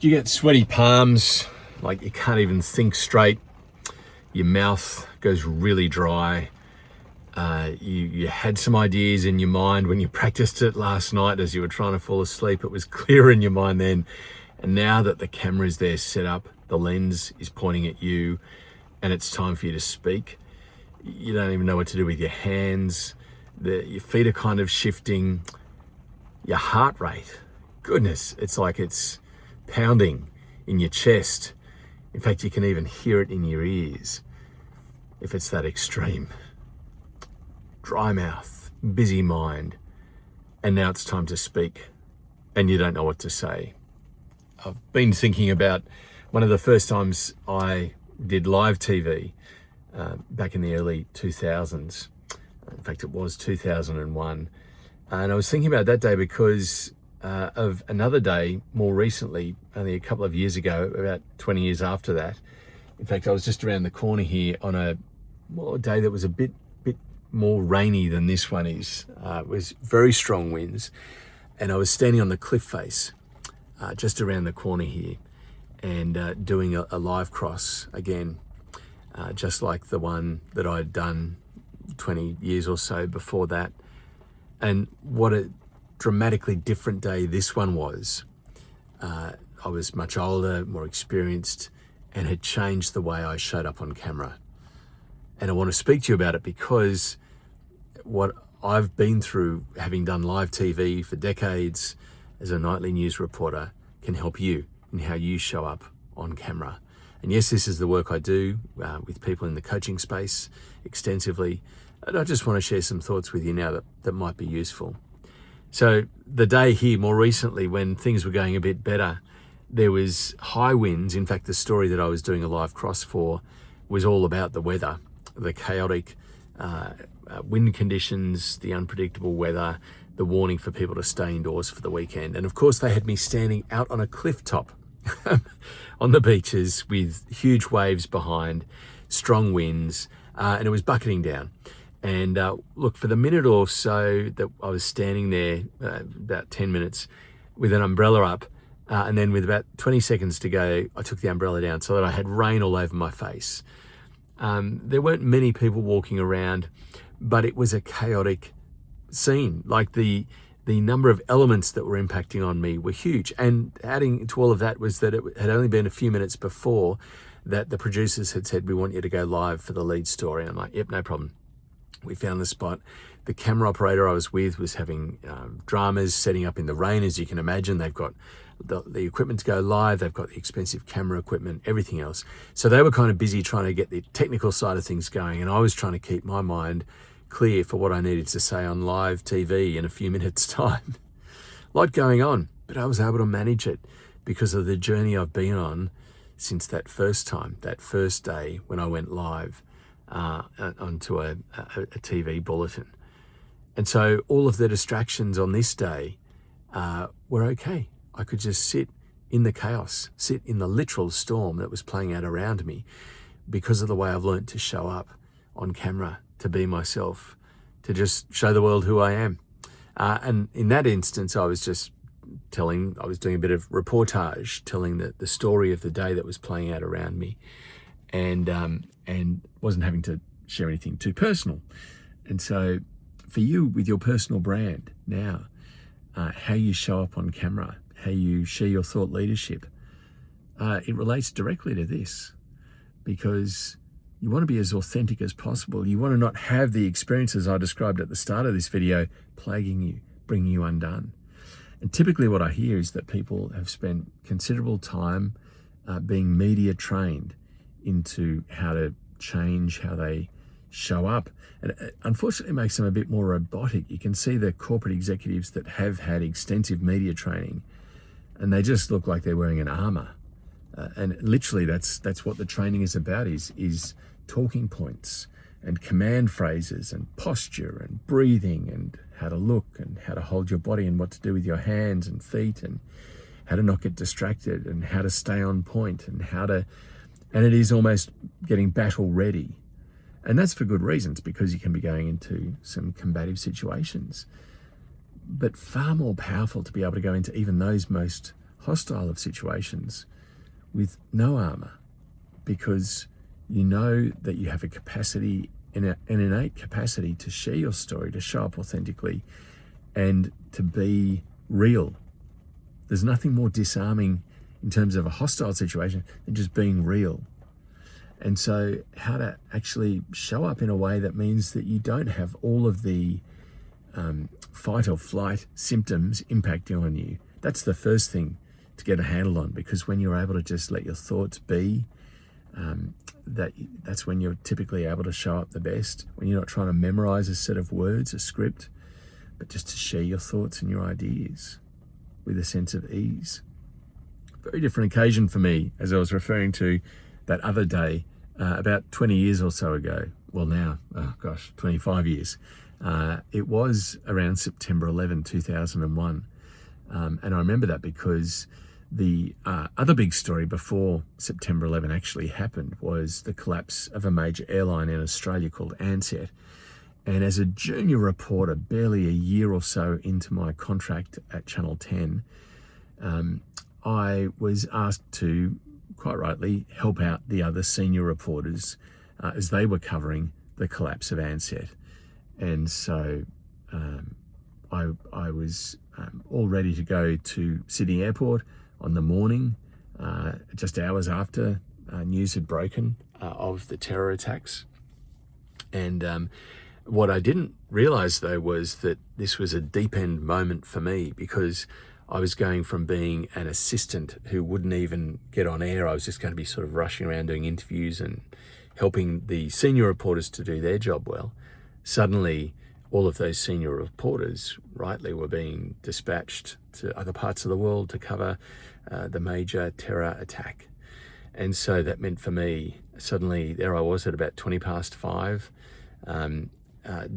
Do you get sweaty palms, like you can't even think straight? Your mouth goes really dry. You had some ideas in your mind when you practiced it last night as you were trying to fall asleep. It was clear in your mind then. And now that the camera is there set up, the lens is pointing at you, and it's time for you to speak. You don't even know what to do with your hands. Your feet are kind of shifting. Your heart rate, goodness, it's like it's pounding in your chest. In fact, you can even hear it in your ears if it's that extreme. Dry mouth, busy mind, and now it's time to speak and you don't know what to say. I've been thinking about one of the first times I did live TV back in the early 2000s. In fact, it was 2001. And I was thinking about that day because of another day more recently, only a couple of years ago, about 20 years after that. In fact, I was just around the corner here on a day that was a bit more rainy than this one is. It was very strong winds, and I was standing on the cliff face just around the corner here and doing a live cross again, just like the one that I'd done 20 years or so before that. And what a dramatically different day this one was. I was much older, more experienced, and had changed the way I showed up on camera. And I want to speak to you about it because what I've been through, having done live TV for decades as a nightly news reporter, can help you in how you show up on camera. And yes, this is the work I do with people in the coaching space extensively. And I just want to share some thoughts with you now that might be useful. So the day here more recently, when things were going a bit better, there was high winds. In fact, the story that I was doing a live cross for was all about the weather, the chaotic wind conditions, the unpredictable weather, the warning for people to stay indoors for the weekend. And of course, they had me standing out on a cliff top on the beaches with huge waves behind, strong winds, and it was bucketing down. And look, for the minute or so that I was standing there, about 10 minutes, with an umbrella up, and then with about 20 seconds to go, I took the umbrella down so that I had rain all over my face. There weren't many people walking around, but it was a chaotic scene. Like the number of elements that were impacting on me were huge. And adding to all of that was that it had only been a few minutes before that the producers had said, "We want you to go live for the lead story." And I'm like, yep, no problem. We found the spot. The camera operator I was with was having dramas setting up in the rain. As you can imagine, they've got the equipment to go live. They've got the expensive camera equipment, everything else. So they were kind of busy trying to get the technical side of things going. And I was trying to keep my mind clear for what I needed to say on live TV in a few minutes' time. A lot going on, but I was able to manage it because of the journey I've been on since that first time, that first day when I went live onto a TV bulletin. And so all of the distractions on this day were okay. I could just sit in the chaos, sit in the literal storm that was playing out around me because of the way I've learned to show up on camera, to be myself, to just show the world who I am. And in that instance, I was doing a bit of reportage, telling the story of the day that was playing out around me, and wasn't having to share anything too personal. And so for you, with your personal brand now, how you show up on camera, how you share your thought leadership, it relates directly to this, because you want to be as authentic as possible. You want to not have the experiences I described at the start of this video plaguing you, bringing you undone. And typically what I hear is that people have spent considerable time being media trained into how to change how they show up. And it unfortunately makes them a bit more robotic. You can see the corporate executives that have had extensive media training, and they just look like they're wearing an armor. And literally that's what the training is about, is talking points and command phrases and posture and breathing and how to look and how to hold your body and what to do with your hands and feet and how to not get distracted and how to stay on point and and it is almost getting battle ready. And that's for good reasons, because you can be going into some combative situations. But far more powerful to be able to go into even those most hostile of situations with no armor, because you know that you have a capacity, an innate capacity to share your story, to show up authentically and to be real. There's nothing more disarming in terms of a hostile situation than just being real. And so how to actually show up in a way that means that you don't have all of the fight or flight symptoms impacting on you. That's the first thing to get a handle on, because when you're able to just let your thoughts be, that's when you're typically able to show up the best, when you're not trying to memorize a set of words, a script, but just to share your thoughts and your ideas with a sense of ease. Very different occasion for me, as I was referring to that other day, about 20 years or so ago. Well, now, 25 years. It was around September 11, 2001. And I remember that because the other big story before September 11 actually happened was the collapse of a major airline in Australia called Ansett. And as a junior reporter, barely a year or so into my contract at Channel 10, I was asked to, quite rightly, help out the other senior reporters as they were covering the collapse of Ansett. And so I was all ready to go to Sydney Airport on the morning, just hours after news had broken of the terror attacks. And what I didn't realise, though, was that this was a deep-end moment for me, because I was going from being an assistant who wouldn't even get on air. I was just going to be sort of rushing around doing interviews and helping the senior reporters to do their job well. Suddenly, all of those senior reporters, rightly, were being dispatched to other parts of the world to cover the major terror attack. And so that meant for me, suddenly there I was at about 20 past 5,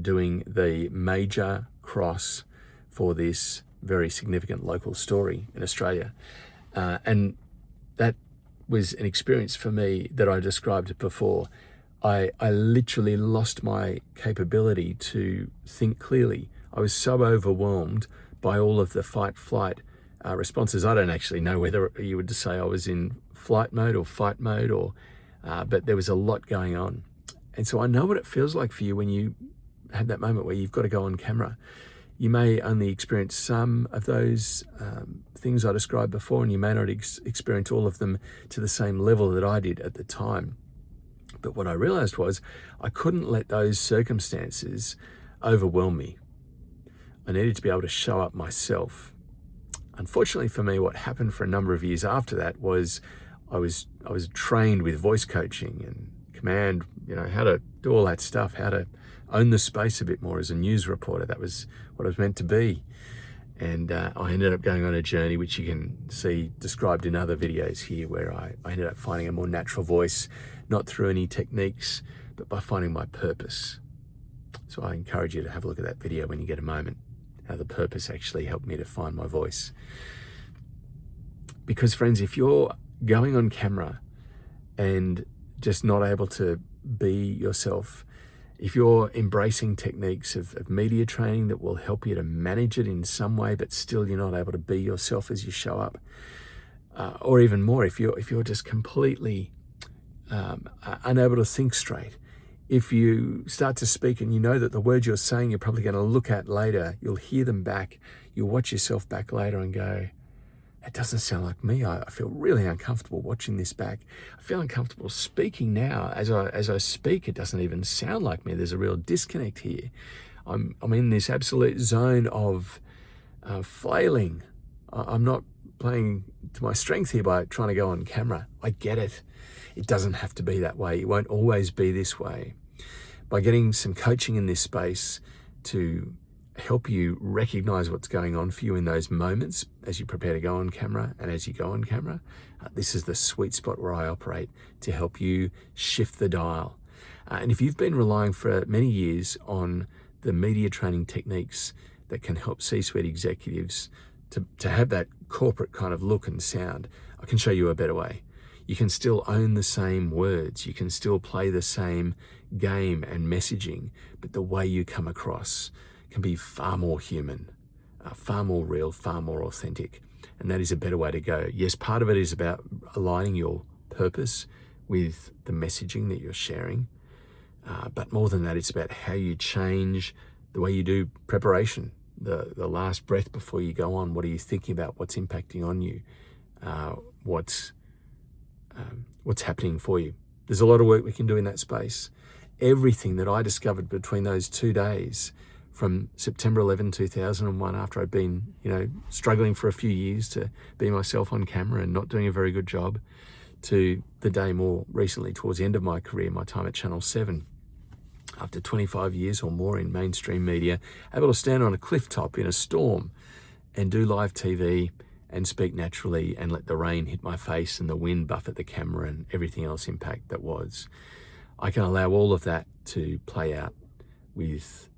doing the major cross for this very significant local story in Australia. And that was an experience for me that I described before. I literally lost my capability to think clearly. I was so overwhelmed by all of the fight-flight responses. I don't actually know whether you would say I was in flight mode or fight mode, but there was a lot going on. And so I know what it feels like for you when you have that moment where you've got to go on camera. You may only experience some of those things I described before, and you may not experience all of them to the same level that I did at the time. But what I realized was I couldn't let those circumstances overwhelm me. I needed to be able to show up myself. Unfortunately for me, what happened for a number of years after that was I was trained with voice coaching and command, how to do all that stuff, how to own the space a bit more as a news reporter. That was what I was meant to be. And I ended up going on a journey, which you can see described in other videos here, where I ended up finding a more natural voice, not through any techniques, but by finding my purpose. So I encourage you to have a look at that video when you get a moment, how the purpose actually helped me to find my voice. Because friends, if you're going on camera and just not able to be yourself, if you're embracing techniques of media training that will help you to manage it in some way, but still you're not able to be yourself as you show up, or even more, if you're just completely unable to think straight, if you start to speak and you know that the words you're saying you're probably going to look at later, you'll hear them back, you'll watch yourself back later and go, it doesn't sound like me. I feel really uncomfortable watching this back. I feel uncomfortable speaking now. As I speak, it doesn't even sound like me. There's a real disconnect here. I'm in this absolute zone of flailing. I'm not playing to my strength here by trying to go on camera. I get it. It doesn't have to be that way. It won't always be this way. By getting some coaching in this space to help you recognize what's going on for you in those moments as you prepare to go on camera and as you go on camera, this is the sweet spot where I operate to help you shift the dial. And if you've been relying for many years on the media training techniques that can help C-suite executives to have that corporate kind of look and sound, I can show you a better way. You can still own the same words, you can still play the same game and messaging, but the way you come across can be far more human, far more real, far more authentic. And that is a better way to go. Yes, part of it is about aligning your purpose with the messaging that you're sharing. But more than that, it's about how you change the way you do preparation, the last breath before you go on. What are you thinking about? What's impacting on you? What's happening for you? There's a lot of work we can do in that space. Everything that I discovered between those 2 days, from September 11, 2001, after I'd been, struggling for a few years to be myself on camera and not doing a very good job, to the day more recently, towards the end of my career, my time at Channel 7, after 25 years or more in mainstream media, able to stand on a cliff top in a storm and do live TV and speak naturally and let the rain hit my face and the wind buffet the camera and everything else impact that was. I can allow all of that to play out with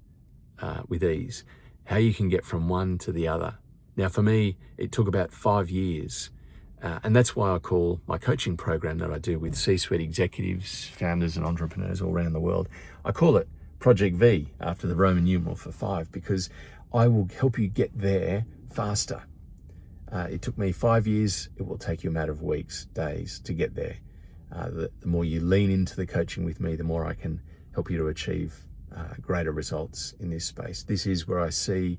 ease. How you can get from one to the other. Now, for me, it took about 5 years. And that's why I call my coaching program that I do with C-suite executives, founders and entrepreneurs all around the world, I call it Project V, after the Roman numeral for 5, because I will help you get there faster. It took me 5 years. It will take you a matter of weeks, days to get there. The more you lean into the coaching with me, the more I can help you to achieve greater results in this space. This is where I see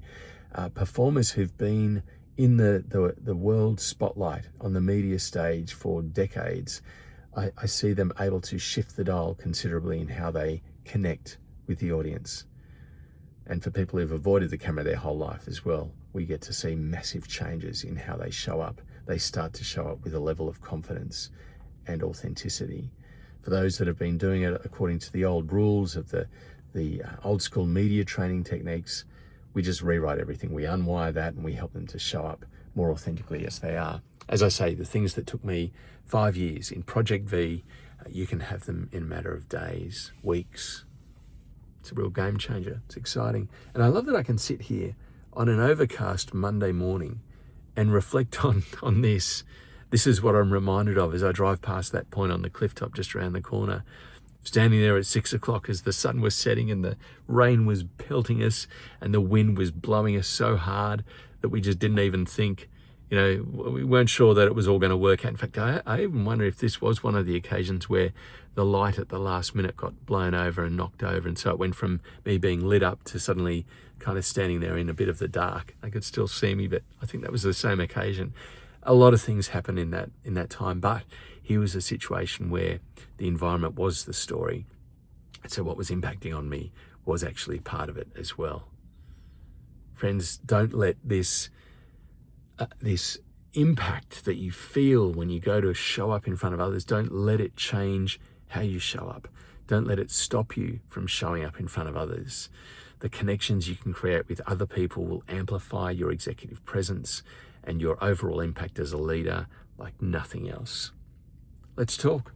performers who've been in the world spotlight on the media stage for decades. I see them able to shift the dial considerably in how they connect with the audience. And for people who've avoided the camera their whole life as well, we get to see massive changes in how they show up. They start to show up with a level of confidence and authenticity. For those that have been doing it according to the old rules of the old school media training techniques, we just rewrite everything. We unwire that and we help them to show up more authentically as they are. As I say, the things that took me 5 years in Project V, you can have them in a matter of days, weeks. It's a real game changer. It's exciting. And I love that I can sit here on an overcast Monday morning and reflect on this. This is what I'm reminded of as I drive past that point on the cliff top just around the corner. Standing there at 6 o'clock as the sun was setting and the rain was pelting us and the wind was blowing us so hard that we just didn't even think, we weren't sure that it was all going to work out. In fact, I even wonder if this was one of the occasions where the light at the last minute got blown over and knocked over. And so it went from me being lit up to suddenly kind of standing there in a bit of the dark. They could still see me, but I think that was the same occasion. A lot of things happened in that time, but here was a situation where the environment was the story. And so what was impacting on me was actually part of it as well. Friends, don't let this impact that you feel when you go to show up in front of others, don't let it change how you show up. Don't let it stop you from showing up in front of others. The connections you can create with other people will amplify your executive presence and your overall impact as a leader like nothing else. Let's talk.